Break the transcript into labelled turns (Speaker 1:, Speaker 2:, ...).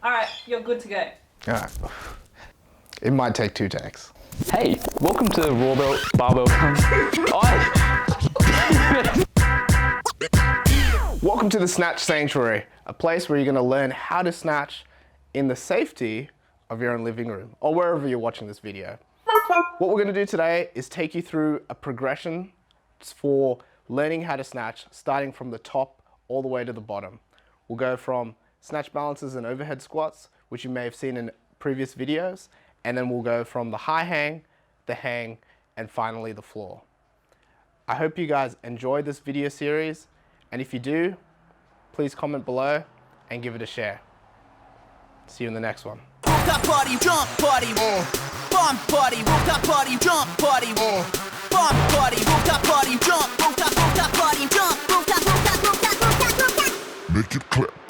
Speaker 1: All right, you're good to go.
Speaker 2: All right. It might take 2 takes.
Speaker 3: Hey, welcome to Barbell.
Speaker 2: Welcome to the Snatch Sanctuary, a place where you're going to learn how to snatch in the safety of your own living room or wherever you're watching this video. What we're going to do today is take you through a progression for learning how to snatch, starting from the top all the way to the bottom. We'll go from snatch balances and overhead squats, which you may have seen in previous videos, and then we'll go from the high hang, the hang, and finally the floor. I hope you guys enjoyed this video series, and if you do, please comment below and give it a share. See you in the next one.
Speaker 4: Rooftop party, jump party, bomb party, rooftop party, jump party, bomb party, rooftop party, jump, rooftop party, jump, rooftop.
Speaker 5: Make it clap.